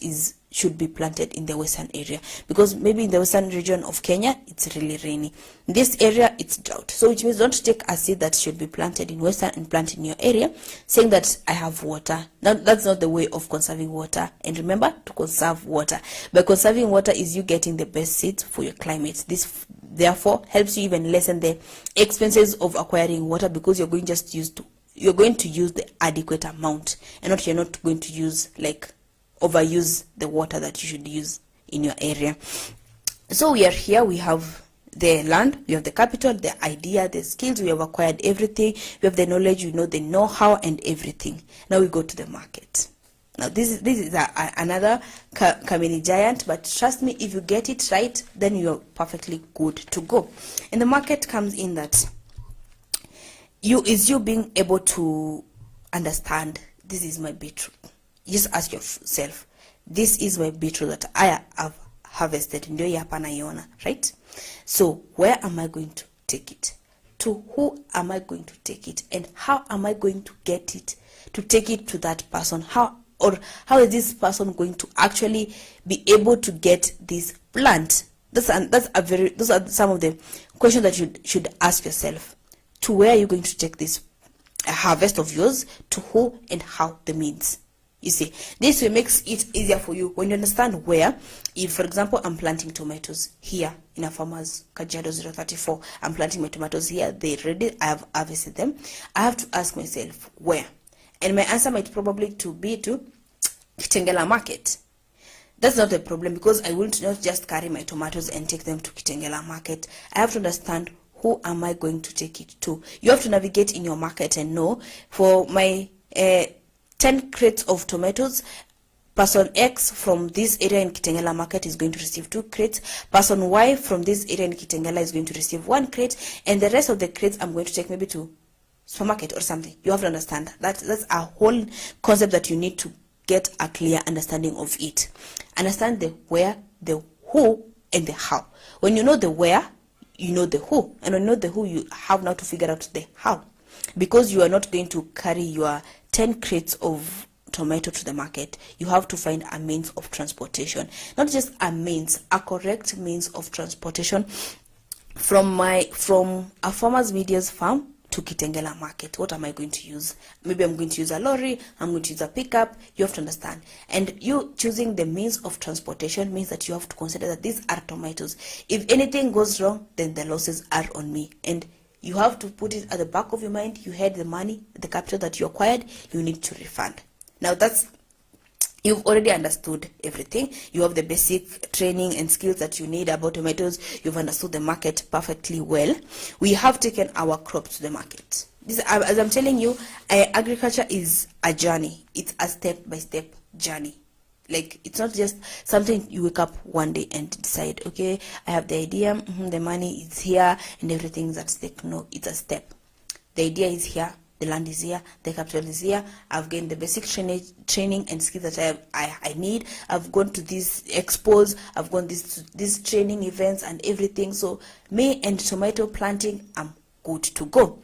should be planted in the western area, because maybe in the western region of Kenya it's really rainy. In this area it's drought, so which means don't take a seed that should be planted in western and plant in your area saying that I have water. Now that's not the way of conserving water. And remember to conserve water. By conserving water is you getting the best seeds for your climate. This therefore helps you even lessen the expenses of acquiring water, because you're going to use the adequate amount, and you're not going to use like overuse the water that you should use in your area. So we are here, we have the land, we have the capital, the idea, the skills, we have acquired everything, we have the knowledge, we know the know-how and everything. Now we go to the market. Now this is another Kamini giant, but trust me, if you get it right, then you're perfectly good to go. And the market comes in that you being able to understand, this is my beetroot. Just ask yourself, this is my beetroot that I have harvested, ndio hapa naiona, right? So where am I going to take it? To who am I going to take it? And how am I going to get it, to take it to that person? How is this person going to actually be able to get this plant? Those are some of the questions that you should ask yourself. To where are you going to take this harvest of yours? To who and how, the means. You see, this way makes it easier for you when you understand where. If, for example, I'm planting tomatoes here in AFarmers Kajiado 034, I'm planting my tomatoes here, they're ready, I have harvested them. I have to ask myself where. And my answer might probably be to Kitengela Market. That's not a problem, because I will not just carry my tomatoes and take them to Kitengela Market. I have to understand, who am I going to take it to? You have to navigate in your market and know, for my 10 crates of tomatoes, person X from this area in Kitengela Market is going to receive 2 crates. Person Y from this area in Kitengela is going to receive 1 crate. And the rest of the crates I'm going to take maybe to supermarket or something. You have to understand. That's a whole concept that you need to get a clear understanding of it. Understand the where, the who, and the how. When you know the where, you know the who. And when you know the who, you have now to figure out the how. Because you are not going to carry your 10 crates of tomato to the market, you have to find a means of transportation. Not just a means, a correct means of transportation from AFarmers Media's farm to Kitengela Market. What am I going to use? Maybe I'm going to use a lorry, I'm going to use a pickup. You have to understand. And you choosing the means of transportation means that you have to consider that these are tomatoes. If anything goes wrong, then the losses are on me. And you have to put it at the back of your mind. You had the money, the capital that you acquired, you need to refund. Now you've already understood everything. You have the basic training and skills that you need about tomatoes. You've understood the market perfectly well. We have taken our crops to the market. As I'm telling you, agriculture is a journey. It's a step-by-step journey. Like, it's not just something you wake up one day and decide, okay, I have the idea, the money is here, and everything's at stake. No, it's a step. The idea is here, the land is here, the capital is here. I've gained the basic training and skills that I need. I've gone to these expos, I've gone to these training events and everything. So me and tomato planting, I'm good to go.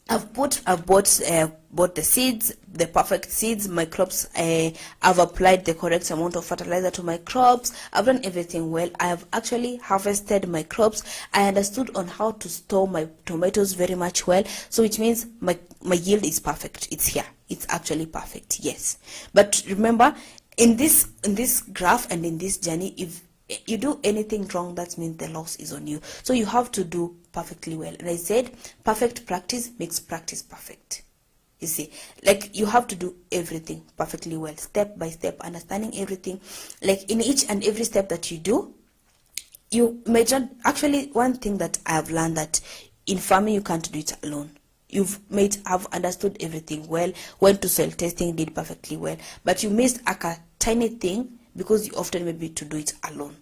I've bought the seeds, the perfect seeds. My crops, I've applied the correct amount of fertilizer to my crops. I've done everything well. I have actually harvested my crops. I understood on how to store my tomatoes very much well. So which means my yield is perfect. It's here. It's actually perfect. Yes. But remember, in this graph and in this journey, if you do anything wrong, that means the loss is on you. So you have to do perfectly well. And I said, perfect practice makes practice perfect. You see, like you have to do everything perfectly well, step by step, understanding everything. Like in each and every step that you do, you may not, actually one thing that I have learned, that in farming you can't do it alone. You've have understood everything well, went to soil testing, did perfectly well, but you missed a tiny thing because you often maybe to do it alone.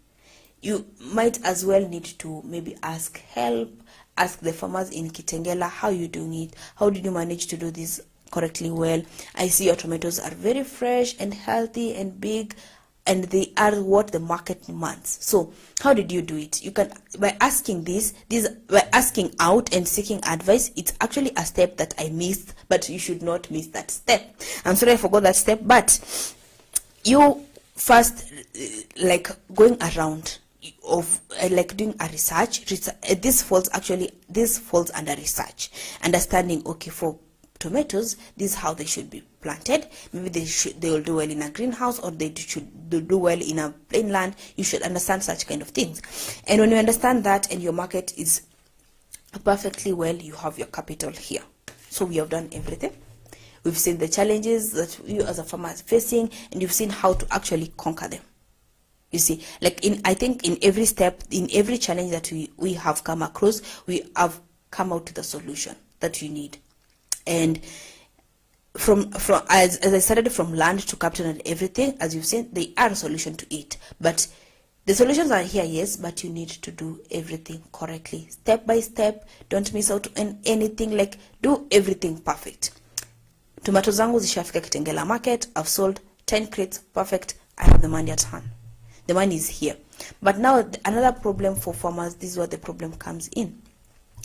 You might as well need to maybe ask help, ask the farmers in Kitengela, how you doing it, how did you manage to do this correctly well. I see your tomatoes are very fresh and healthy and big, and they are what the market demands. So how did you do it? You can, by asking by asking out and seeking advice. It's actually a step that I missed, but you should not miss that step. I'm sorry I forgot that step, but you first like going around of like doing a research. This falls under research, understanding, okay, for tomatoes, this is how they should be planted. Maybe they will do well in a greenhouse, or they should do well in a plain land. You should understand such kind of things. And when you understand that and your market is perfectly well, you have your capital here. So we have done everything. We've seen the challenges that you as a farmer are facing, and you've seen how to actually conquer them. You see, like I think in every step, in every challenge that we have come across, we have come out to the solution that you need. And from as I started from land to capital and everything, as you've seen, they are a solution to it. But the solutions are here, yes, but you need to do everything correctly, step by step. Don't miss out on anything. Like, do everything perfect. Tomato zangu zishafika Kitengela market. I've sold 10 crates, perfect. I have the money at hand. The money is here. But now another problem for farmers, this is where the problem comes in.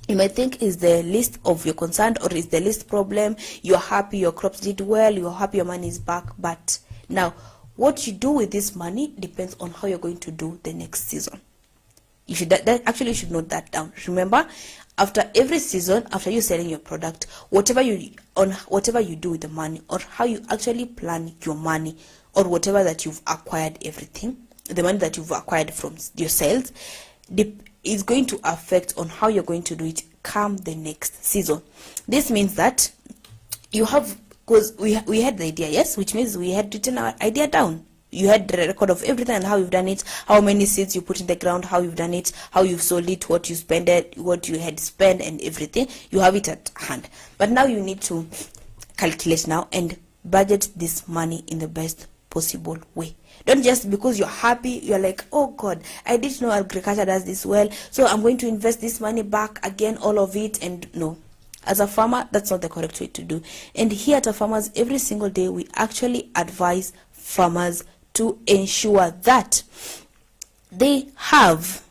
You might think is the least of your concern, or is the least problem. You're happy your crops did well, you're happy your money is back. But now what you do with this money depends on how you're going to do the next season. You should actually you should note that down. Remember, after every season, after you selling your product, whatever you do with the money, or how you actually plan your money, or whatever that you've acquired, everything, the money that you've acquired from your sales, is going to affect on how you're going to do it come the next season. This means that you have, because we had the idea, yes, which means we had written our idea down. You had the record of everything and how you've done it, how many seeds you put in the ground, how you've done it, how you've sold it, what you spent it, what you had spent, and everything. You have it at hand. But now you need to calculate now and budget this money in the best possible way. Don't just because you're happy, you're like, oh God, I didn't know agriculture does this well, so I'm going to invest this money back again, all of it. And no, as a farmer, that's not the correct way to do. And here at AFarmers, every single day, we actually advise farmers to ensure that they have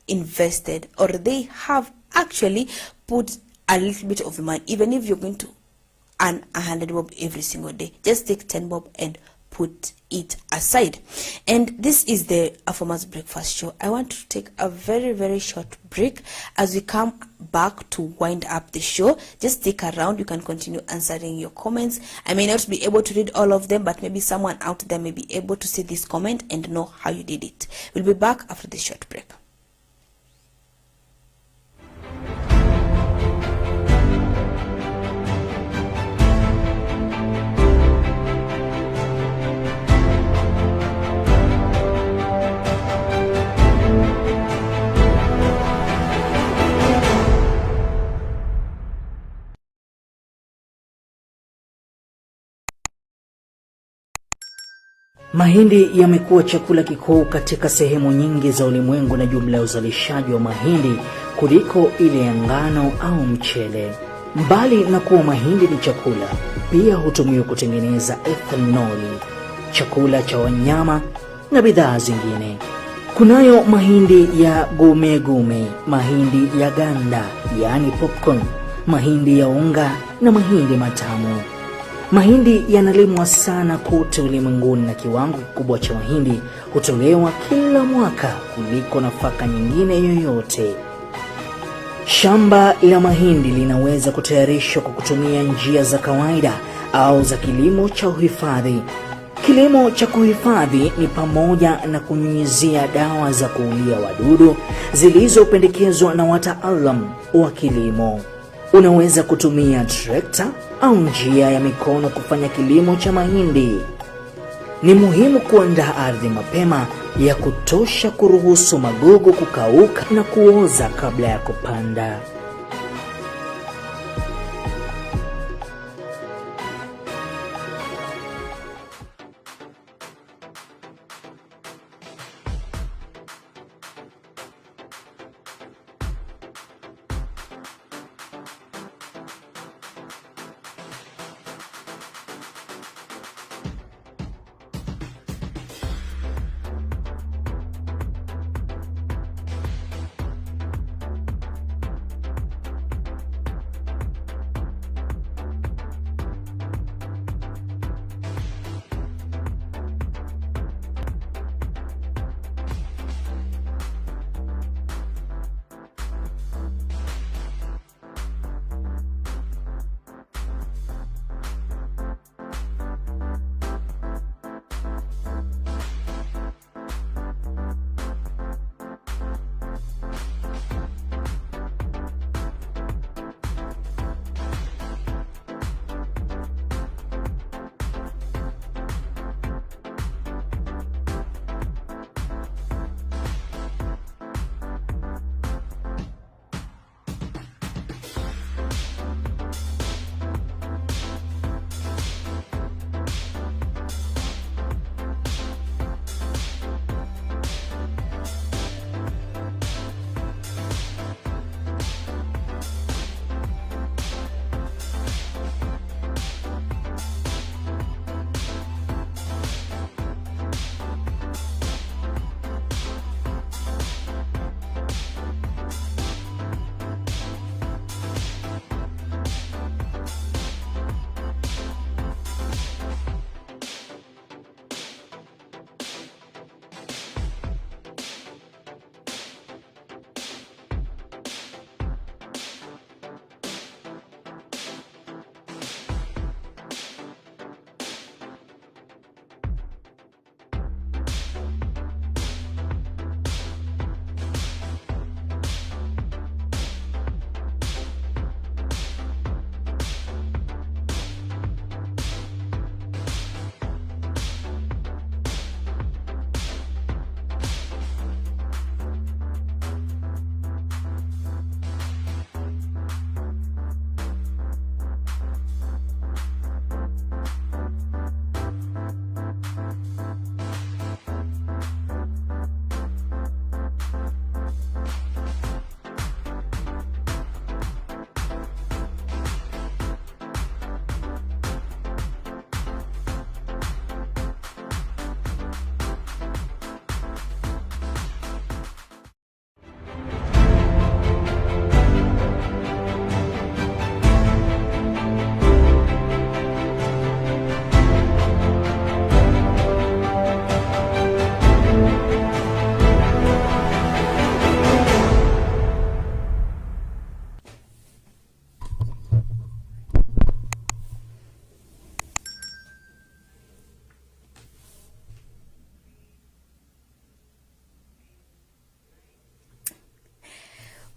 invested, or they have actually put a little bit of money. Even if you're going to earn 100 bob every single day, just take 10 bob and put it aside. And this is the AFarmers Breakfast Show. I want to take a very, very short break. As we come back to wind up the show, just stick around. You can continue answering your comments. I may not be able to read all of them, but maybe someone out there may be able to see this comment and know how you did it. We'll be back after this short break. Mahindi yamekuwa chakula kikuu katika sehemu nyingi za ulimwengu na jumla ya uzalishaji wa mahindi kuliko ile ya ngano au mchele. Mbali na kuwa mahindi ni chakula, pia hutumiwa kutengeneza ethanoli, chakula cha wanyama na bidhaa zingine. Kunayo mahindi ya gume, mahindi ya ganda, yani popcorn, mahindi ya unga na mahindi matamu. Mahindi yanalimwa sana kote ulimwenguni na kiwango kikubwa cha mahindi hutolewa kila mwaka kuliko nafaka nyingine yoyote. Shamba la mahindi linaweza kutayarishwa kwa kutumia njia za kawaida au za kilimo cha uhifadhi. Kilimo cha kuhifadhi ni pamoja na kunyunyizia dawa za kuulia wadudu zilizopendekezwa na wataalamu wa kilimo. Unaweza kutumia trekta au njia ya mikono kufanya kilimo cha mahindi. Ni muhimu kuandaa ardhi mapema ya kutosha kuruhusu magugu kukauka na kuoza kabla ya kupanda.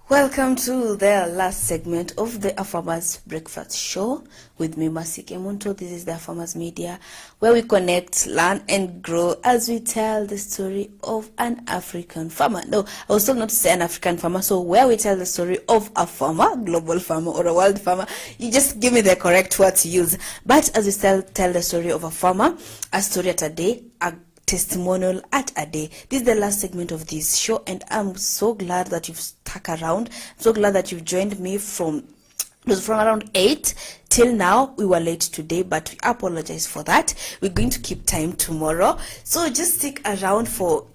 Welcome to the last segment of the AFarmers Breakfast Show with me, Masike Munto. This is the AFarmers Media, where we connect, learn, and grow as we tell the story of an African farmer. No, I was told not to say an African farmer, so where we tell the story of a farmer, global farmer, or a world farmer, you just give me the correct word to use. But as we tell the story of a farmer, a story at a day, a testimonial at a day. This is the last segment of this show, and I'm so glad that you've stuck around. I'm so glad that you've joined me from around 8 till now. We were late today, but we apologize for that. We're going to keep time tomorrow, so just stick around for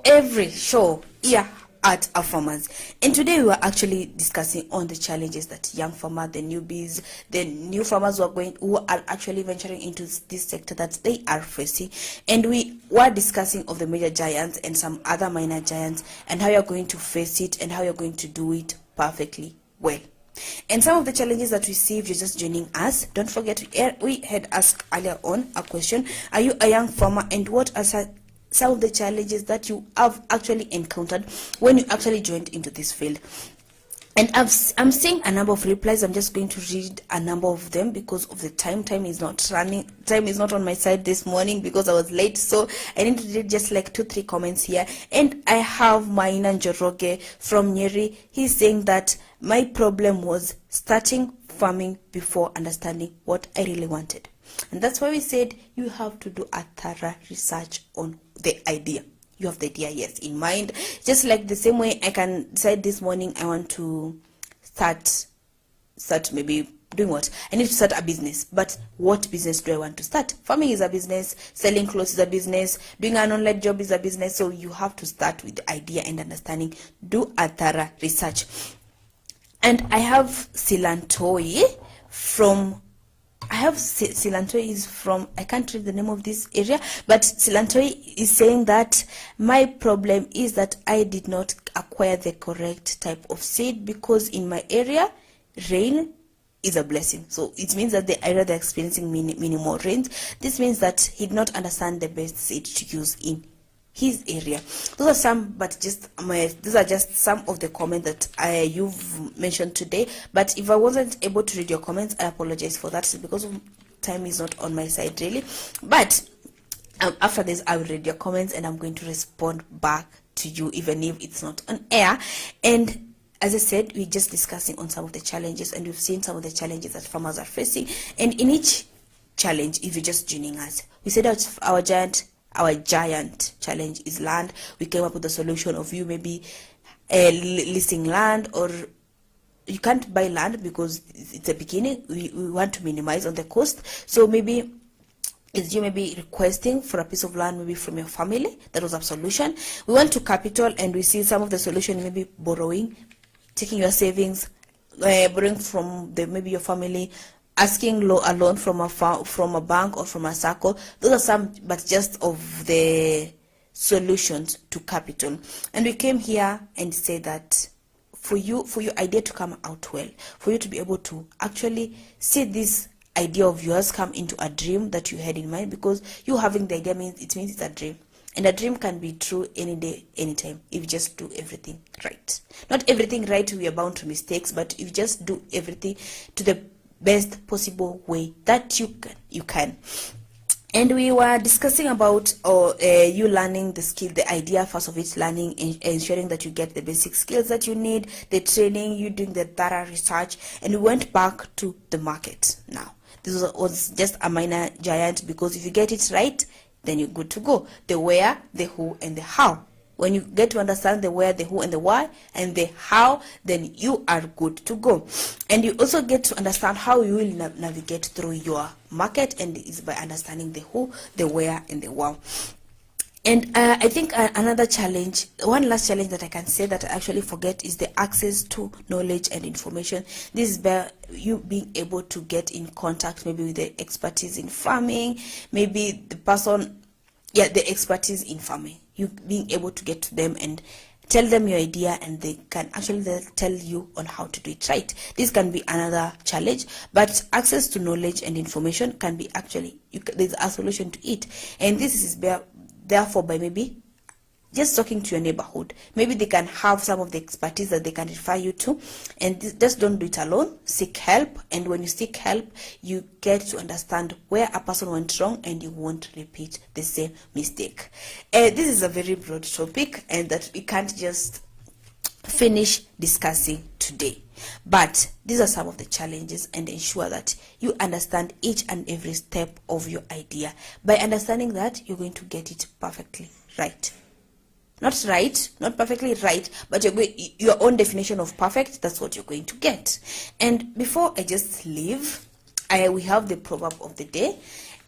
every show here at AFarmers. And today we were actually discussing on the challenges that young farmers, the newbies, the new farmers who are actually venturing into this sector that they are facing. And we were discussing of the major giants and some other minor giants and how you're going to face it and how you're going to do it perfectly well. And some of the challenges that we see if you're just joining us, don't forget we had asked earlier on a question: are you a young farmer, and what are some of the challenges that you have actually encountered when you actually joined into this field? And I'm seeing a number of replies. I'm just going to read a number of them because of the time. Time is not on my side this morning because I was late. So I need to read just like 2-3 comments here. And I have Maina Njoroge from Nyeri. He's saying that my problem was starting farming before understanding what I really wanted. And that's why we said you have to do a thorough research on the idea. You have the idea, yes, in mind. Just like the same way I can decide this morning I want to start maybe doing what? I need to start a business. But what business do I want to start? Farming is a business. Selling clothes is a business. Doing an online job is a business. So you have to start with the idea and understanding. Do a thorough research. And I have Silantoi is from, I can't read the name of this area, but Silantoi is saying that my problem is that I did not acquire the correct type of seed because in my area, rain is a blessing. So it means that the area they're experiencing minimal rains. This means that he did not understand the best seed to use in his area. Those are some, but these are just some of the comments that you've mentioned today. But if I wasn't able to read your comments, I apologize for that because time is not on my side really. But after this, I will read your comments and I'm going to respond back to you even if it's not on air. And as I said, we're just discussing on some of the challenges, and we've seen some of the challenges that farmers are facing. And in each challenge, if you're just joining us, we said that our giant challenge is land. We came up with a solution of you maybe leasing land, or you can't buy land because it's a beginning. We want to minimize on the cost. So maybe it's you maybe requesting for a piece of land maybe from your family. That was a solution. We went to capital, and we see some of the solution maybe borrowing, taking your savings, borrowing from maybe your family, asking a loan from a bank or from a circle. Those are some, but just of the solutions to capital. And we came here and said that for your idea to come out well, for you to be able to actually see this idea of yours come into a dream that you had in mind, because you having the idea means it's a dream. And a dream can be true any day, anytime, if you just do everything right. Not everything right, we are bound to mistakes, but if you just do everything to the best possible way that you can. And we were discussing about you learning the skill, the idea first of it, learning and ensuring that you get the basic skills that you need, the training, you doing the thorough research, and we went back to the market. Now this was just a minor giant, because if you get it right, then you're good to go. The where, the who, and the how. When you get to understand the where, the who, and the why, and the how, then you are good to go. And you also get to understand how you will navigate through your market, and it's by understanding the who, the where, and the wow. And I think another challenge, one last challenge that I can say that I actually forget, is the access to knowledge and information. This is by you being able to get in contact maybe with the expertise in farming, maybe the expertise in farming. You being able to get to them and tell them your idea, and they can actually tell you on how to do it right. This can be another challenge, but access to knowledge and information can be actually, there's a solution to it. And this is therefore by maybe just talking to your neighborhood. Maybe they can have some of the expertise that they can refer you to, and just don't do it alone. Seek help, and when you seek help, you get to understand where a person went wrong, and you won't repeat the same mistake. This is a very broad topic, and that we can't just finish discussing today. But these are some of the challenges, and ensure that you understand each and every step of your idea. By understanding that, you're going to get it perfectly right. Not right, not perfectly right, but your own definition of perfect, that's what you're going to get. And before I just leave, we have the proverb of the day,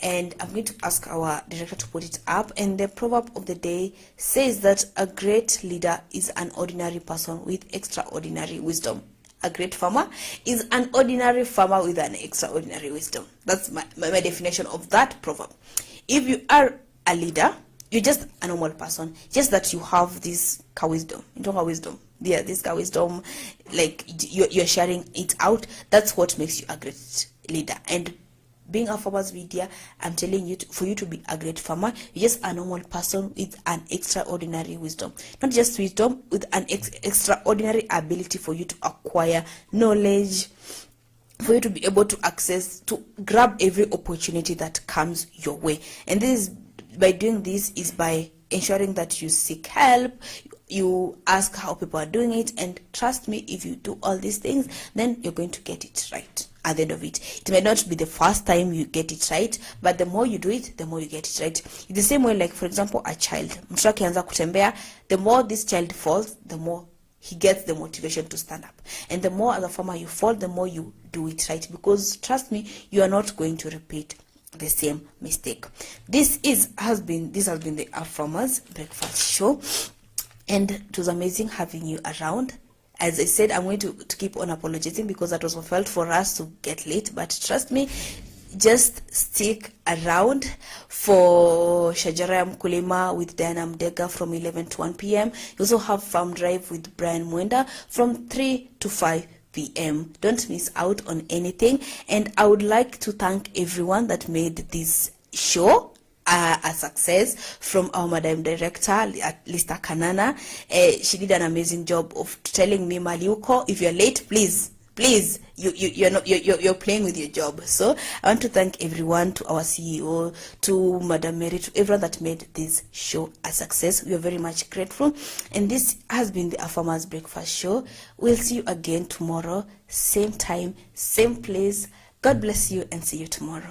and I'm going to ask our director to put it up. And the proverb of the day says that a great leader is an ordinary person with extraordinary wisdom. A great farmer is an ordinary farmer with an extraordinary wisdom. That's my definition of that proverb. If you are a leader, you're just a normal person, just that you have this wisdom. You don't have wisdom. Yeah, this kind of wisdom, like you're sharing it out. That's what makes you a great leader. And being a farmers media, I'm telling you, for you to be a great farmer, you're just a normal person with an extraordinary wisdom. Not just wisdom, with an extraordinary ability for you to acquire knowledge, for you to be able to access, to grab every opportunity that comes your way. And this is, by doing this, is by ensuring that you seek help, you ask how people are doing it, and trust me, if you do all these things, then you're going to get it right. At the end of it, it may not be the first time you get it right, but the more you do it, the more you get it right. In the same way, like for example, a child, mtoto akianza kutembea, the more this child falls, the more he gets the motivation to stand up. And the more as a farmer you fall, the more you do it right, because trust me, you are not going to repeat the same mistake. This has been the AFarmers Breakfast Show, and it was amazing having you around. As I said, I'm going to keep on apologizing because that was felt for us to get late, but trust me, just stick around for Shajara ya Mkulima with Diana Mdega from 11 to 1 p.m. You also have Farm Drive with Brian Mwenda from 3 to 5 p.m. Don't miss out on anything. And I would like to thank everyone that made this show a success, from our Madam Director, Lista Kanana. She did an amazing job of telling me, Maliuko, if you're late, please, you're playing with your job. So I want to thank everyone, to our CEO, to Madam Mary, to everyone that made this show a success. We are very much grateful. And this has been the AFarmers Breakfast Show. We'll see you again tomorrow, same time, same place. God bless you, and see you tomorrow.